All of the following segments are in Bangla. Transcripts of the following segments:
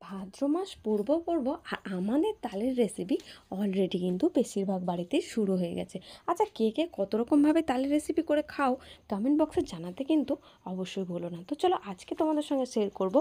ভাদ্র মাস পূর্ব পর্ব আর আমাদের তালের রেসিপি অলরেডি কিন্তু বেশিরভাগ বাড়িতেই শুরু হয়ে গেছে। আচ্ছা, কে কে কত রকমভাবে তালের রেসিপি করে খাও কমেন্ট বক্সে জানাতে কিন্তু অবশ্যই ভুলো না। তো চলো আজকে তোমাদের সঙ্গে শেয়ার করব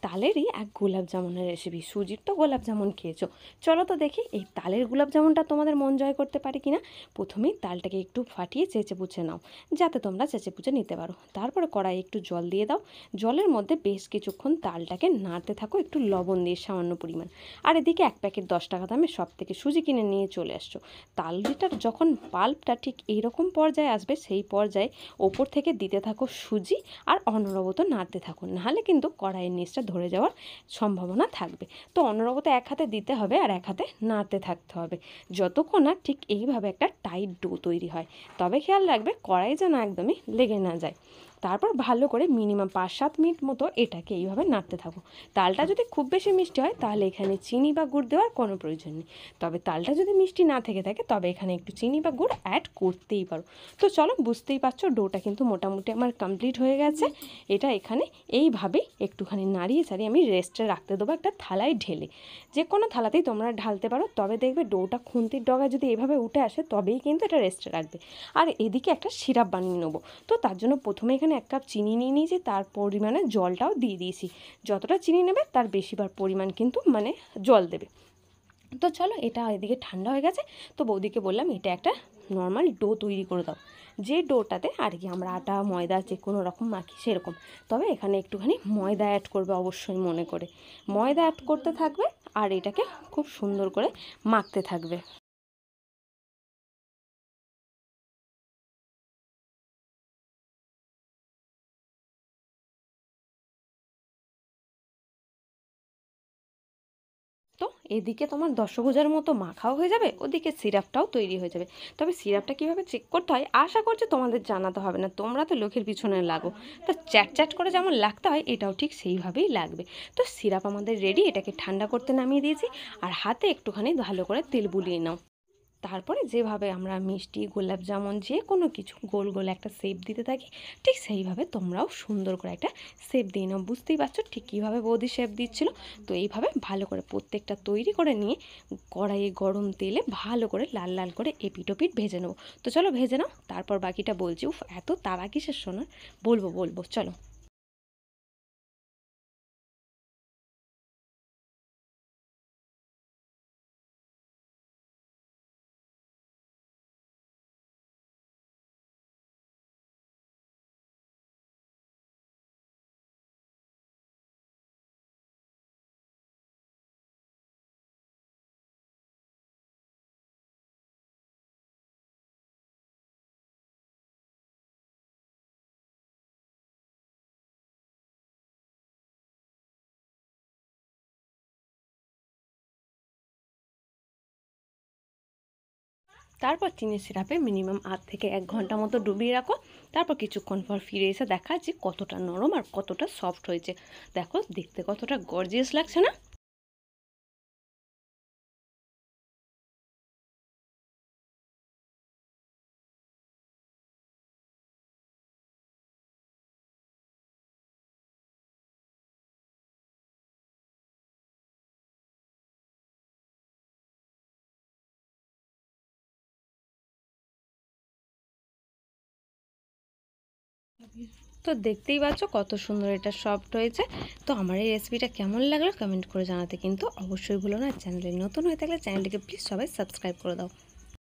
তালেরই এক গোলাপ জামুনের রেসিপি। সুজির তো গোলাপ জামুন খেয়েছো, চলো তো দেখি এই তালের গোলাপ জামুনটা তোমাদের মন জয় করতে পারি কিনা। প্রথমেই তালটাকে একটু ফাটিয়ে চেঁচে পুছে নাও, যাতে তোমরা চেঁচে পুছে নিতে পারো। তারপরে কড়াইয়ে একটু জল দিয়ে দাও, জলের মধ্যে বেশ কিছুক্ষণ তালটাকে নাড়তে থাকো একটু লবণ দিয়ে সামান্য পরিমাণ। আর এদিকে এক প্যাকেট 10 টাকা দামে সব থেকে সুজি কিনে নিয়ে চলে আসছো। তালটার যখন পাল্পটা ঠিক এইরকম পর্যায়ে আসবে, সেই পর্যায়ে ওপর থেকে দিতে থাকো সুজি আর অনবরত নাড়তে থাকো, নাহলে কিন্তু কড়াইয়ের নিচটা ধরে যাওয়ার সম্ভাবনা থাকবে। তো অনবরত এক হাতে দিতে হবে আর এক হাতে নাড়তে থাকতে হবে যতক্ষণ না ঠিক এইভাবে একটা টাইট ডো তৈরি হয়। তবে খেয়াল রাখবে কড়াই যেন একদমই লেগে না যায়। তারপর ভালো করে মিনিমাম 5-7 মিনিট মতো এটাকে এইভাবে নাড়তে থাকো। তালটা যদি খুব বেশি মিষ্টি হয় তাহলে এখানে চিনি বা গুড় দেওয়ার কোনো প্রয়োজন নেই। তবে তালটা যদি মিষ্টি না থেকে থাকে তবে এখানে একটু চিনি বা গুড় অ্যাড করতেই পারো। তো চলো, বুঝতেই পারছো ডোটা কিন্তু মোটামুটি আমার কমপ্লিট হয়ে গেছে। এটা এখানে এইভাবেই একটুখানি নাড়িয়ে ছাড়িয়ে আমি রেস্টে রাখতে দেবো একটা থালায় ঢেলে। যে কোনো থালাতেই তোমরা ঢালতে পারো, তবে দেখবে ডোটা খুন্তির ডগায় যদি এভাবে উঠে আসে তবেই কিন্তু এটা রেস্টে রাখবে। আর এদিকে একটা সিরাপ বানিয়ে নেবো। তো তার জন্য প্রথমে এখানে 1 কাপ চিনি নিয়ে নিয়েছি, তার পরিমাণে জলটাও দিয়ে দিয়েছি। যতটা চিনি নেবে তার বেশিবার পরিমাণ কিন্তু জল দেবে। তো চলো, এটা এদিকে ঠান্ডা হয়ে গেছে। তো বৌদিকে বললাম এটা একটা নর্মাল ডো তৈরি করে দাও, যে ডোটাতে আর কি আমরা আটা ময়দা যে কোনো রকম মাখি সেরকম। তবে এখানে একটুখানি ময়দা অ্যাড করবে অবশ্যই মনে করে, ময়দা অ্যাড করতে থাকবে আর এটাকে খুব সুন্দর করে মাখতে থাকবে। তো এদিকে তোমার দশভুজার মতো মাখাও হয়ে যাবে, ওদিকে সিরাপটাও তৈরি হয়ে যাবে। তবে সিরাপটা কীভাবে চেক করতে হয় আশা করছি তোমাদের জানাতে হবে না, তোমরা তো লোকের পিছনে লাগো। তো চ্যাট চ্যাট করে যেমন লাগতে হয় এটাও ঠিক সেইভাবেই লাগবে। তো সিরাপ আমাদের রেডি, এটাকে ঠান্ডা করতে নামিয়ে দিয়েছি। আর হাতে একটুখানি ভালো করে তেল বুলিয়ে নাও। তারপরে যেভাবে আমরা মিষ্টি গোলাপ জামুন যে কোনো কিছু গোল গোল একটা শেপ দিতে থাকি, ঠিক সেইভাবে তোমরাও সুন্দর করে একটা শেপ দিয়ে নাও। বুঝতেই পারছো ঠিক কীভাবে বৌদি শেপ দিচ্ছিলো। তো এইভাবে ভালো করে প্রত্যেকটা তৈরি করে নিয়ে কড়াইয়ে গরম তেলে ভালো করে লাল লাল করে এপিট ওপিট ভেজে নেবো। তো চলো ভেজে নাও, তারপর বাকিটা বলছি। উফ, এত তাড়া কিসের শোনার, বলবো বলবো চলো। তারপর চিনি সিরাপে মিনিমাম 1 থেকে 1 ঘন্টা মতো ডুবিয়ে রাখো। তারপর কিছুক্ষণ পর ফিরে এসে দেখা যে কতটা নরম আর কতটা সফট হয়েছে। দেখো দেখতে কতটা গর্জিয়াস লাগছে না। তো দেখতেই পাচ্ছ কত সুন্দর এটা সফট হয়েছে। তো আমার এই রেসিপিটা কেমন লাগলো কমেন্ট করে জানাতে কিন্তু অবশ্যই ভুলো না। চ্যানেলে নতুন হয়ে থাকলে চ্যানেলটিকে প্লিজ সবাই সাবস্ক্রাইব করে দাও।